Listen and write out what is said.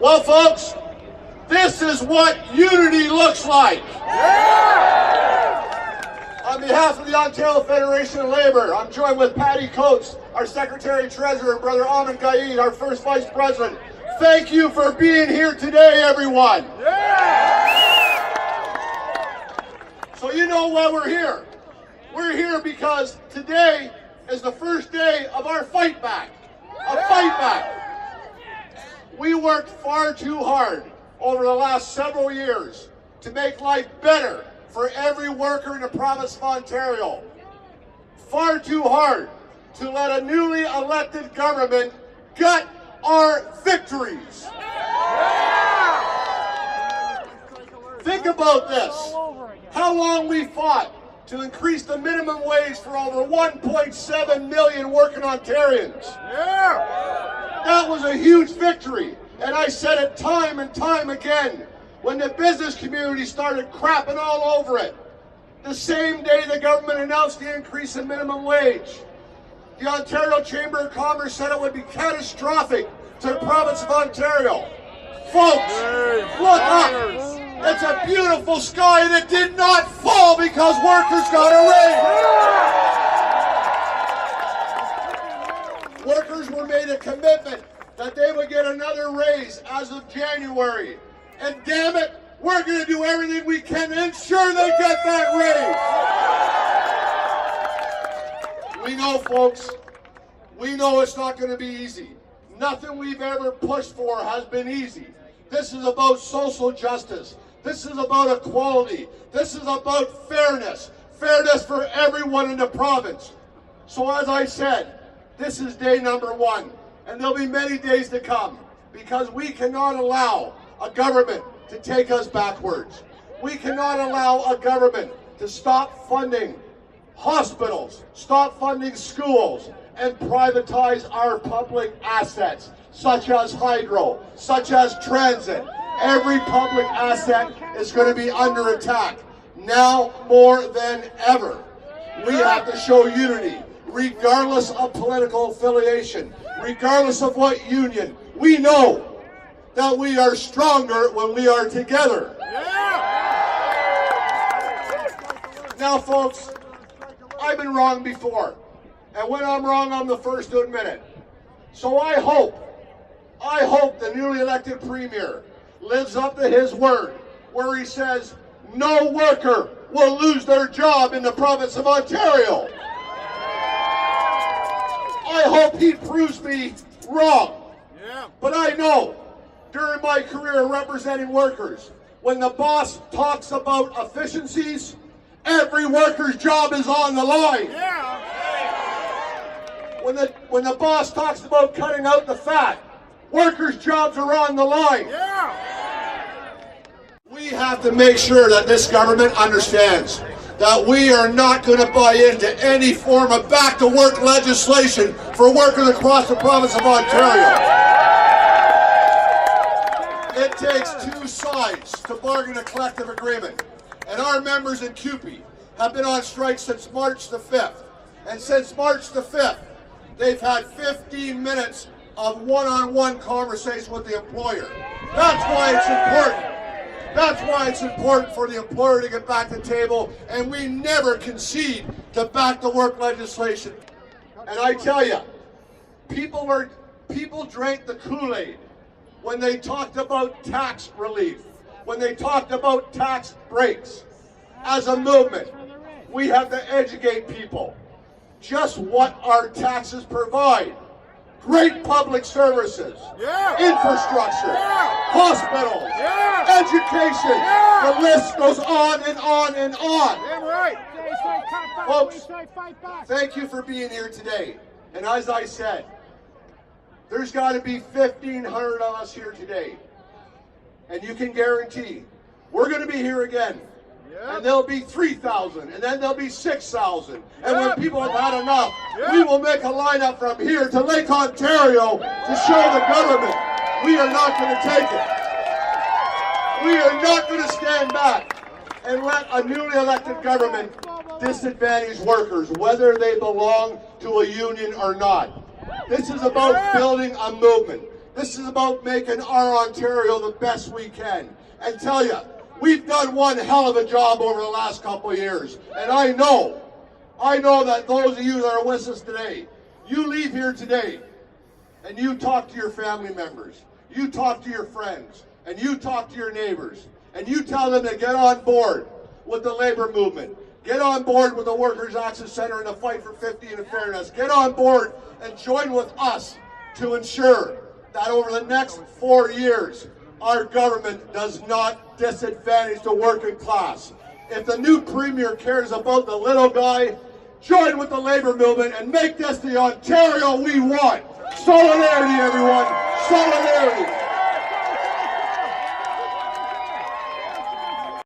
Well, folks, this is what unity looks like. On behalf of the Ontario Federation of Labour, I'm joined with Patty Coates, our Secretary-Treasurer, and Brother Ahmed Gaid, our First Vice President. Thank you for being here today, everyone. So you know why we're here. We're here because today is the first day of our fight back. A fight back. We worked far too hard over the last several years to make life better for every worker in the province of Ontario. Far too hard to let a newly elected government gut our victories. Think about this. How long we fought to increase the minimum wage for over 1.7 million working Ontarians. That was a huge victory, and I said it time and time again when the business community started crapping all over it. The same day the government announced the increase in minimum wage, the Ontario Chamber of Commerce said it would be catastrophic to the province of Ontario. Folks, look up. It's a beautiful sky, and it did not fall because workers got a raise. Workers were made a commitment that they would get another raise as of January. And damn it, we're going to do everything we can to ensure they get that raise. We know, folks, we know it's not going to be easy. Nothing we've ever pushed for has been easy. This is about social justice. This is about equality. This is about fairness. Fairness for everyone in the province. So as I said, this is day number one. And there'll be many days to come, because we cannot allow a government to take us backwards. We cannot allow a government to stop funding hospitals, stop funding schools, and privatize our public assets, such as hydro, such as transit. Every public asset is going to be under attack. Now more than ever, we have to show unity, regardless of political affiliation, regardless of what union. We know that we are stronger when we are together. Now, folks, I've been wrong before, and when I'm wrong, I'm the first to admit it. So I hope the newly elected Premier lives up to his word, where he says no worker will lose their job in the province of Ontario. I hope he proves me wrong. But I know, during my career representing workers, when the boss talks about efficiencies, every worker's job is on the line. When the boss talks about cutting out the fat, workers' jobs are on the line. We have to make sure that this government understands that we are not going to buy into any form of back-to-work legislation for workers across the province of Ontario. It takes two sides to bargain a collective agreement. And our members in CUPE have been on strike since March the 5th. And since March the 5th, they've had 15 minutes of one-on-one conversation with the employer. That's why it's important. That's why it's important for the employer to get back to the table, and we never concede to back-to-work legislation. And I tell you, people drank the Kool-Aid when they talked about tax relief, when they talked about tax breaks. As a movement, we have to educate people just what our taxes provide. Great public services, infrastructure, hospitals, education. The list goes on and on and on. Folks, thank you for being here today. And as I said, there's got to be 1,500 of us here today. And you can guarantee we're going to be here again. And there'll be 3,000, and then there'll be 6,000. And when people have had enough, we will make a lineup from here to Lake Ontario to show the government we are not going to take it. We are not going to stand back and let a newly elected government disadvantage workers, whether they belong to a union or not. This is about building a movement. This is about making our Ontario the best we can. And tell you, we've done one hell of a job over the last couple of years. And I know that those of you that are with us today, you leave here today and you talk to your family members, you talk to your friends, and you talk to your neighbors, and you tell them to get on board with the labor movement. Get on board with the Workers' Access Centre and the fight for 50 and fairness. Get on board and join with us to ensure that over the next 4 years, our government does not disadvantage the working class. If the new Premier cares about the little guy, join with the labor movement and make this the Ontario we want. Solidarity, everyone. Solidarity.